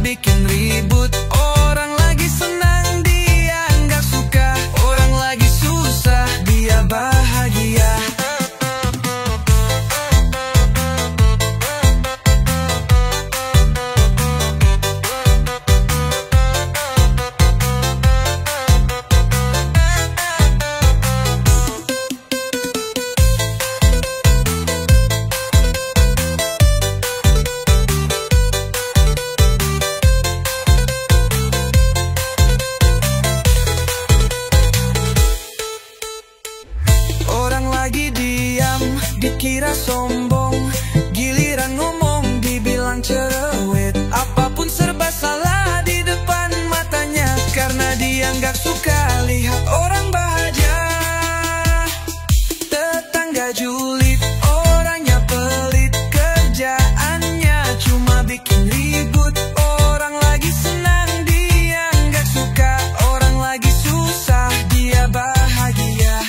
bikin ribut. Orang lagi senang dia nggak suka, orang lagi susah dia bahagia. Lagi diam, dikira sombong, giliran ngomong dibilang cerewet. Apapun serba salah di depan matanya, karena dia nggak suka lihat orang bahagia. Tetangga julid, orangnya pelit, kerjaannya cuma bikin ribut. Orang lagi senang dia nggak suka, orang lagi susah dia bahagia.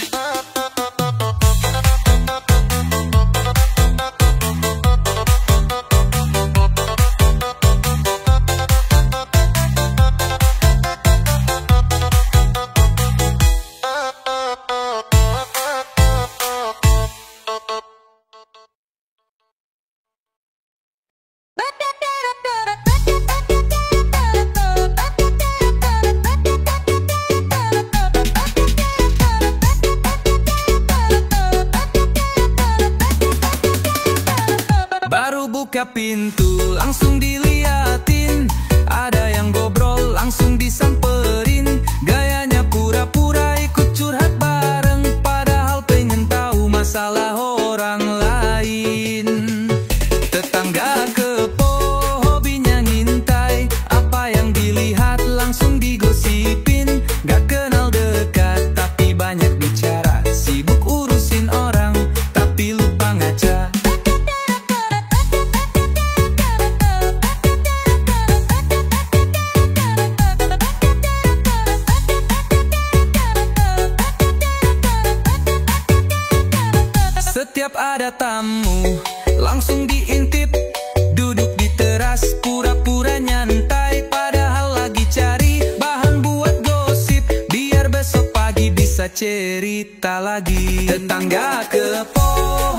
Baru buka pintu langsung diliatin, ada yang ngobrol langsung disamperin. Gayanya pura-pura ikut curhat bareng, padahal pengen tahu masalah orang lain. Tetangga kepo, hobinya ngintai, apa yang dilihat langsung digosipin. Gak kenal dekat tapi banyak bicara, sibuk urusin orang tapi lupa ngaca. Setiap ada tamu langsung diintip, duduk di teras pura-pura nyantai, padahal lagi cari bahan buat gosip, biar besok pagi bisa cerita lagi. Tetangga kepo,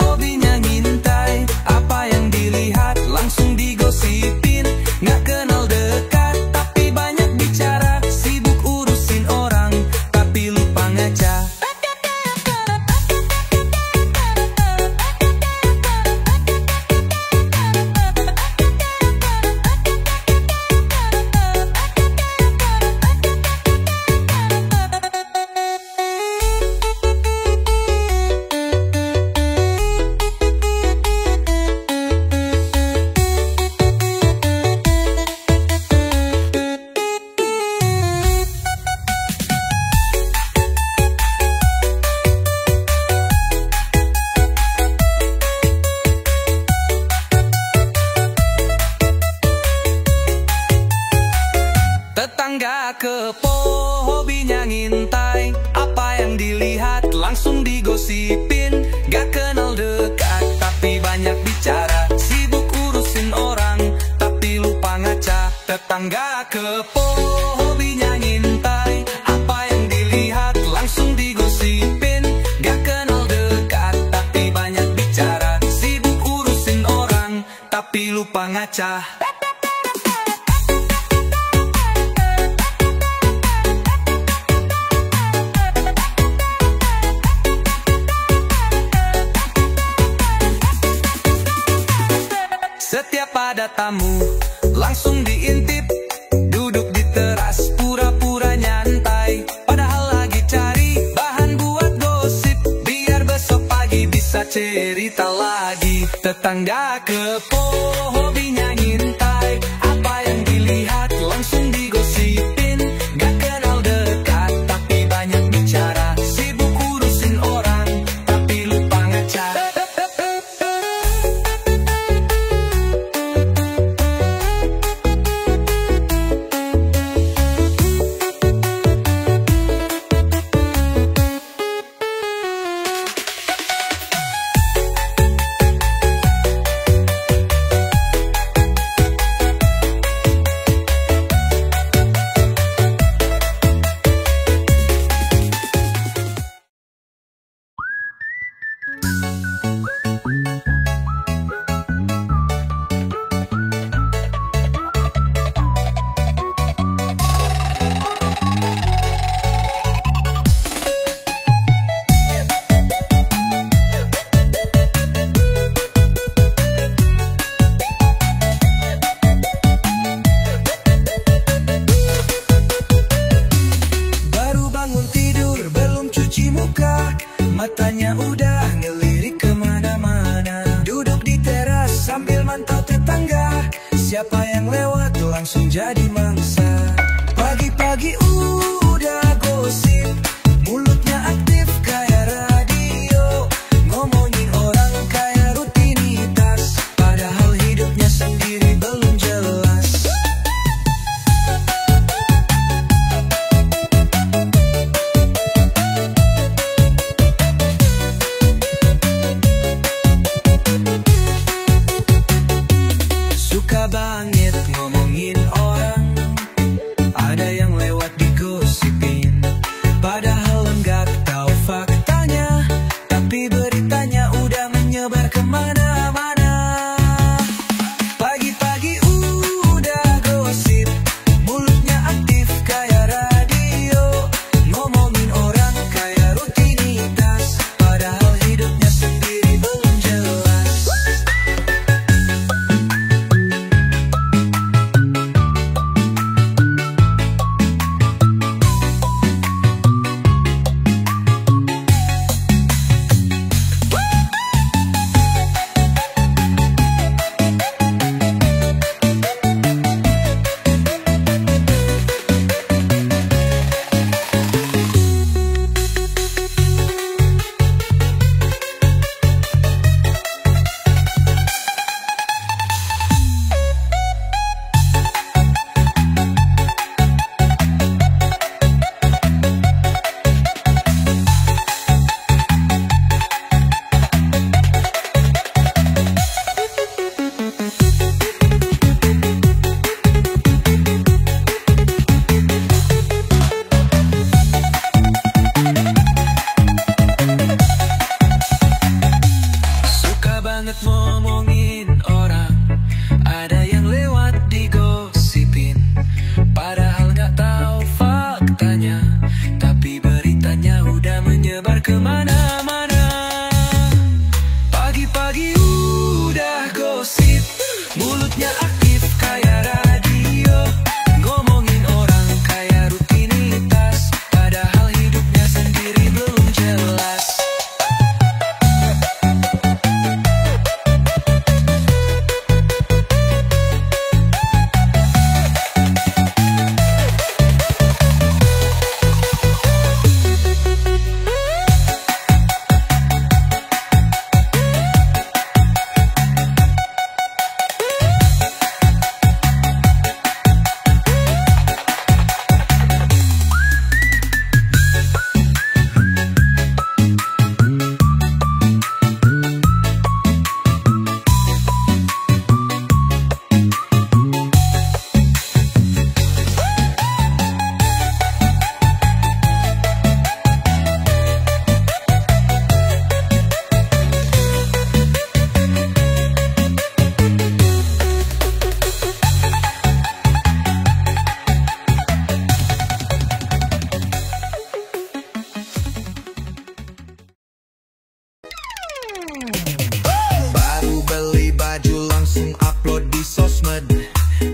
hobinya ngintai, apa yang dilihat langsung digosipin. Nggak kenal dekat tapi banyak bicara, sibuk urusin orang tapi lupa ngaca. Tetangga kepo, hobinya ngintai, apa yang dilihat langsung digosipin. Gak kenal dekat tapi banyak bicara, sibuk urusin orang tapi lupa ngaca. Tetangga kepo, hobinya ngintai, apa yang dilihat langsung digosipin. Gak kenal dekat tapi banyak bicara, sibuk urusin orang tapi lupa ngaca. Setiap ada tamu langsung diintip, duduk di teras pura-pura nyantai, padahal lagi cari bahan buat gosip, biar besok pagi bisa cerita lagi. Tetangga kepo, hobinya ngintai, apa yang dilihat langsung digosipin. Gak kenal dekat tapi banyak bicara, sibuk urusin orang tapi lupa ngaca. langsung jadi mangsa. Pagi-pagi udah gosip, mulutnya aktif kayak radio, ngomongin orang kayak rutinitas, padahal hidupnya sendiri belum jelas. Suka banget ngomongin orang, ada yang lewat digosipin, padahal enggak tahu faktanya, tapi beritanya udah menyebar kemana-mana. Pagi-pagi udah gosip, mulutnya aktif kayak radio, ngomongin orang kayak rutinitas, padahal hidupnya sendiri belum jelas. Ngomongin orang, ada yang lewat digosipin, padahal nggak tahu faktanya, tapi beritanya udah menyebar kemana-mana. Pagi-pagi udah gosip, mulutnya aktif kayak radio, ngomongin orang kayak rutinitas, padahal hidupnya sendiri belum jelas.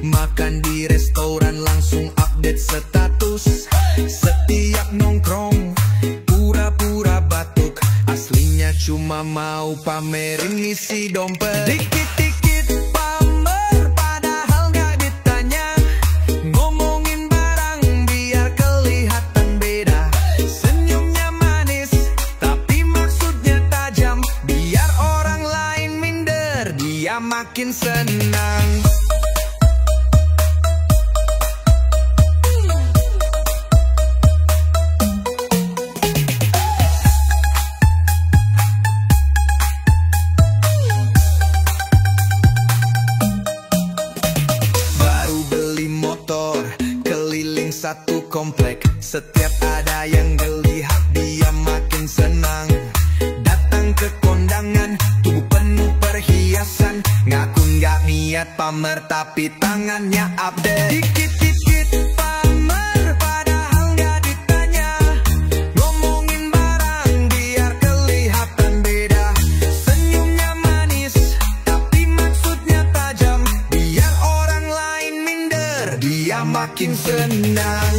Makan di restoran langsung update status. Setiap nongkrong pura-pura batuk, aslinya cuma mau pamerin isi dompet. Dikit-dikit pamer padahal nggak ditanya, ngomongin barang biar kelihatan beda. Senyumnya manis tapi maksudnya tajam, biar orang lain minder dia makin senang. Satu komplek, setiap ada yang ngelihat dia makin senang. Datang ke kondangan, tubuh penuh perhiasan, ngaku nggak niat pamer tapi tangannya update. Dikit-dikit pamer padahal nggak ditanya, ngomongin barang biar kelihatan beda. Senyumnya manis tapi maksudnya tajam, biar orang lain minder dia makin senang.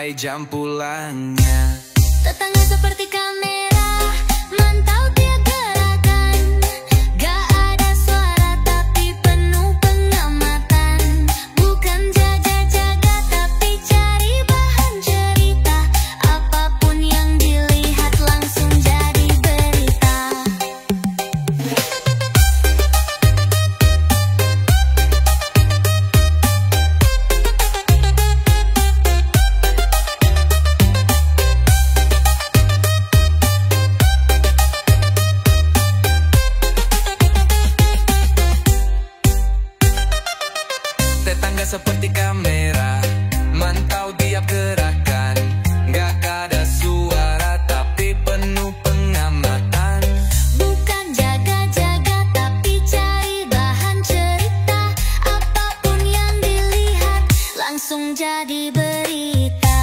sampai jam pulangnya. Tetangga seperti kamera, mantau tiap gerakan. Gak ada suara tapi penuh pengamatan. Bukan jaga-jaga tapi cari bahan cerita. Apapun yang dilihat langsung jadi berita. Tetangga seperti kamera, mantau tiap gerakan. Gak ada suara tapi penuh pengamatan. Bukan jaga-jaga tapi cari bahan cerita. Apapun yang dilihat langsung jadi berita.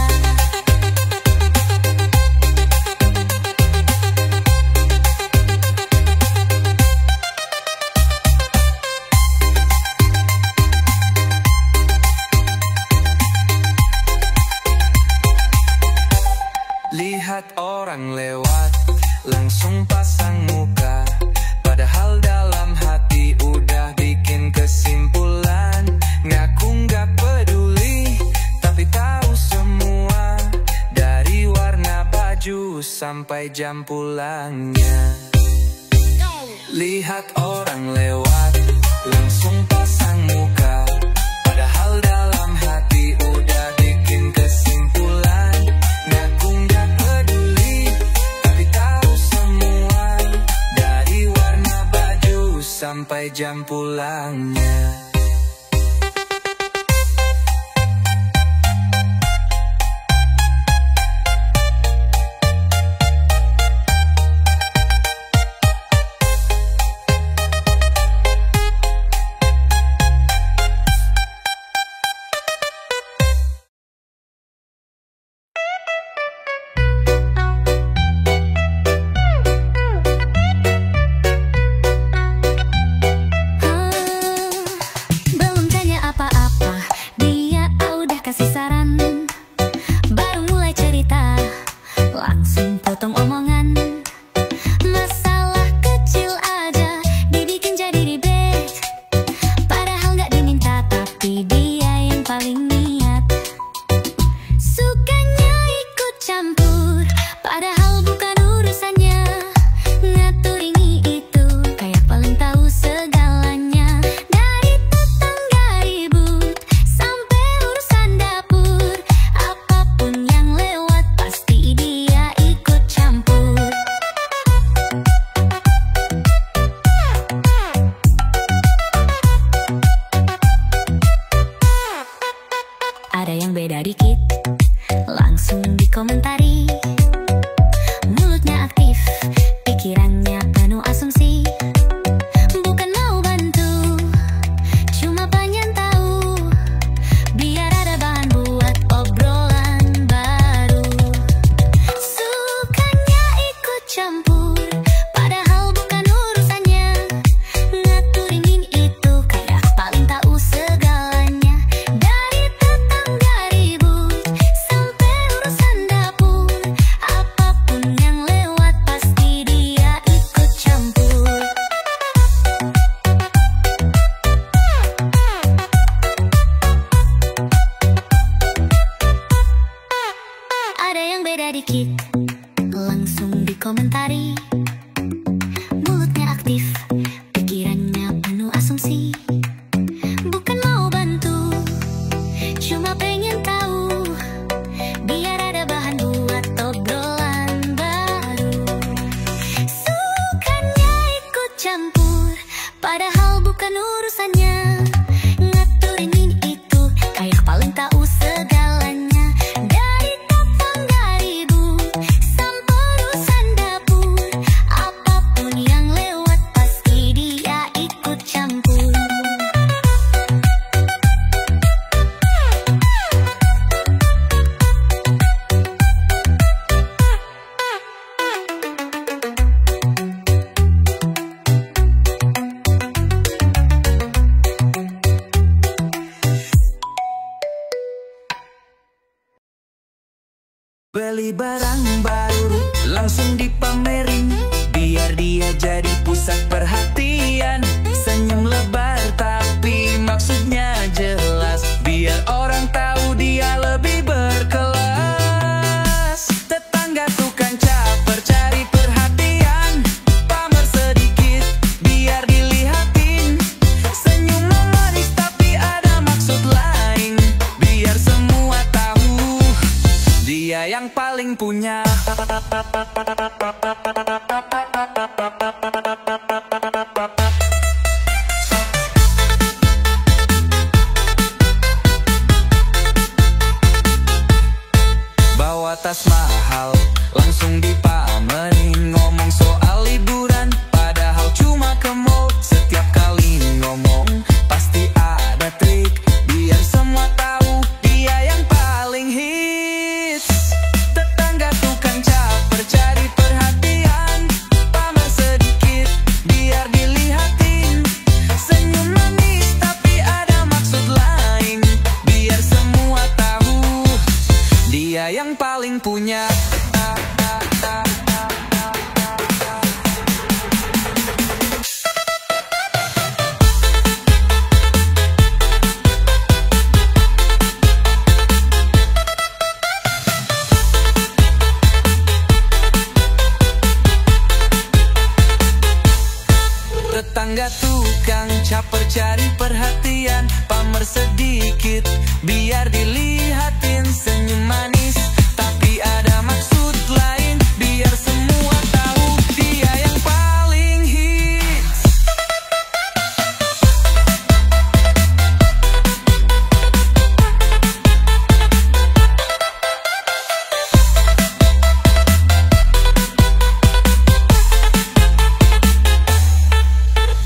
Lihat orang lewat, langsung pasang muka. Padahal dalam hati udah bikin kesimpulan. Ngaku gak peduli, tapi tahu semua. Dari warna baju sampai jam pulangnya. Lihat orang lewat, langsung pasang muka. Padahal dalam hati udah bikin kesimpulan. Ngaku gak peduli, tapi tahu semua. Dari warna baju sampai jam pulangnya. Belum tanya apa-apa, dia udah kasih saran. Baru mulai cerita, langsung potong omongan. Masalah kecil aja dibikin jadi ribet. Padahal gak diminta tapi dia yang paling niat. Sukanya ikut campur, padahal bukan urusannya. Ngatur ini itu, kayak paling tahu segalanya. Dari tetangga ribut, sampai urusan dapur. Apapun yang lewat, pasti dia ikut campur. Ada yang beda dikit, langsung dikomentari. Mulutnya aktif, pikirannya penuh asumsi. Bukan mau bantu, cuma pengen tahu. Biar ada bahan buat obrolan baru. Sukanya ikut campur, padahal bukan urusannya. Ngaturin itu, kayak paling tahu segalanya. Dari tetangga ribut, sampai urusan dapur. Apapun yang lewat, pasti dia ikut campur. Ada yang beda dikit, langsung dikomentari. Mulutnya aktif, pikirannya penuh asumsi. Bukan mau bantu, cuma pengen tahu. Biar ada bahan buat obrolan baru. Sukanya ikut campur, padahal bukan urusannya. Ngaturin itu, kayak paling tahu segalanya. Dari tetangga ribut, sampai urusan dapur. Apapun yang lewat, pasti Beli barang baru langsung dipamerin, biar dia jadi pusat perhatian. Senyum lebar tapi maksudnya jelas, biar orang tahu dia lebih berkelas. Tetangga tukang caper cari perhatian, pamer sedikit biar dilihatin. Senyum manis tapi ada maksud lain, biar semua tahu dia yang paling punya. Bawa tas mahal langsung dipamerin, ngomong soal liburan padahal cuma ke mall. Setiap kali ngomong pasti ada trik, biar semua tahu dia yang paling hits. Tetangga tukang caper cari perhatian, pamer sedikit biar dilihatin. Senyum manis tapi ada maksud lain, biar semua tahu dia yang paling punya. Tetangga tukang caper cari perhatian, pamer sedikit biar dilihatin. Senyum manis tapi ada maksud lain, biar semua tahu dia yang paling hits.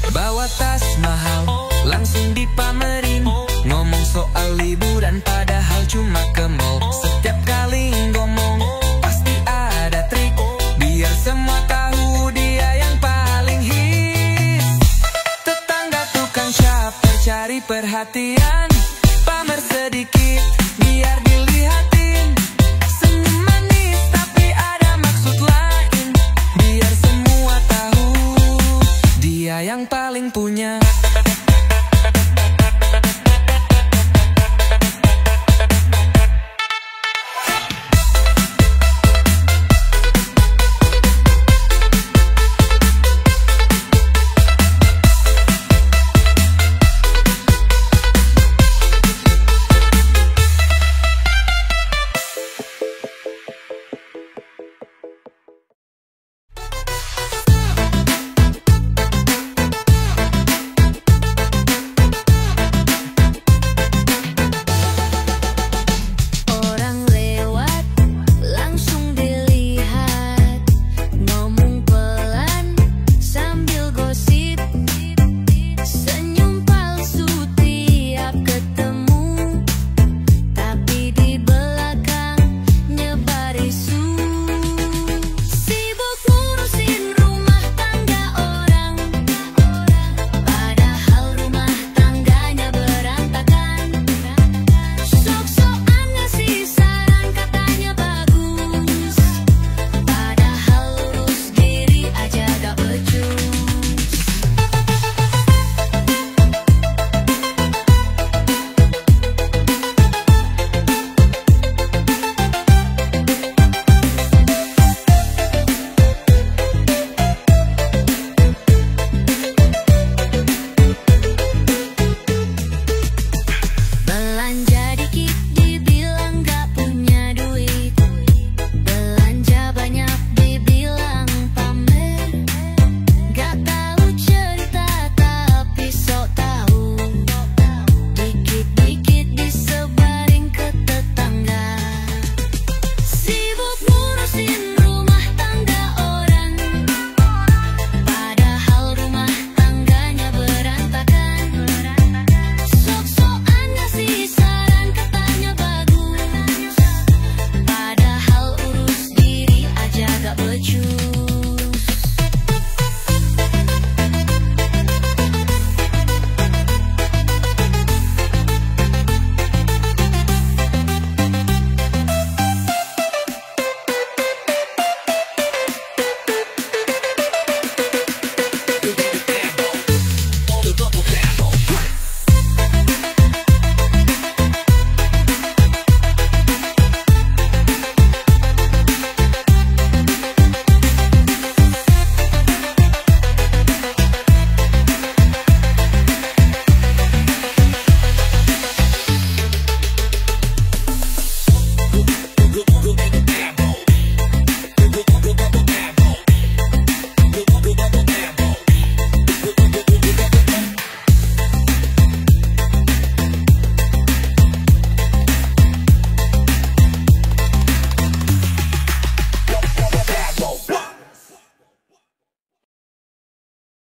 Bawa tas mahal langsung dipamerin, ngomong soal liburan padahal cuma ke mall. Setiap kali ngomong pasti ada trik, biar semua tahu dia yang paling hits. Tetangga tukang caper cari perhatian,